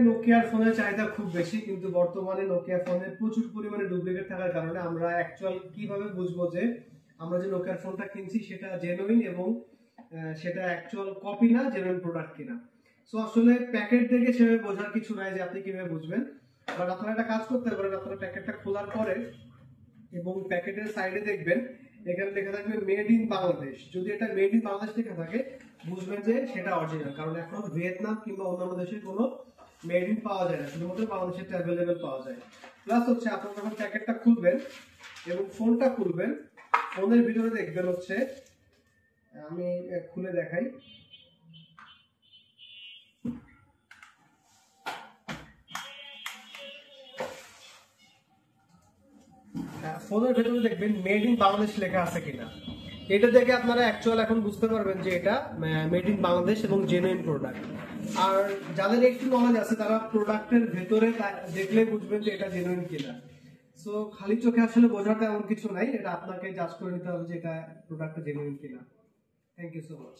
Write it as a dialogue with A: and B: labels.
A: নোকিয়ার ফোনের চাহিদা খুব বেশি, কিন্তু বর্তমানে নোকিয়া ফোনে প্রচুর পরিমাণে ডুপ্লিকেট থাকার কারণে আমরা অ্যাকচুয়াল কিভাবে বুঝবো যে আমরা যে নোকিয়ার ফোনটা কিনছি সেটা জেনুইন এবং সেটা অ্যাকচুয়াল কপি না, জেনুইন প্রোডাক্ট কিনা। সো আসলে প্যাকেট দেখে সেভাবে বোঝার কিছু নাই যে আপনি কিভাবে বুঝবেন। বাট আপনারা একটা কাজ করতে পারেন, আপনারা প্যাকেটটা খোলার পরে এবং প্যাকেটের সাইডে দেখবেন এখানে লেখা থাকবে মেড ইন বাংলাদেশ। যদি এটা মেড ইন বাংলাদেশ লেখা থাকে বুঝবেন যে সেটা অরিজিনাল, কারণ এখন ভিয়েতনাম কিংবা অন্যান্য দেশের কোনো মেড ইন পাওয়া যায় না, শুধুমাত্র বাংলাদেশের অ্যাভেলেবেল পাওয়া যায়। প্লাস হচ্ছে আপনারা যখন প্যাকেটটা খুলবেন এবং ফোনটা খুলবেন, ফোনের ভিতরে দেখবেন হচ্ছে, আমি খুলে দেখাই, ফোনের ভেতরে দেখবেন মেড ইন বাংলাদেশ লেখা আছে কিনা। এটা দেখে আপনারা অ্যাকচুয়াল এখন বুঝতে পারবেন যে এটা মেড ইন বাংলাদেশ এবং জেনুইন প্রোডাক্ট। আর যাদের একটু নলেজ আছে তারা প্রোডাক্টের ভেতরে দেখলে বুঝবেন যে এটা জেনুইন কিনা। সো খালি চোখে আসলে বোঝাটা এমন কিছু নাই, এটা আপনাকে জাজ করে নিতে হবে যে এটা প্রোডাক্টটা জেনুইন কিনা। Thank you so much.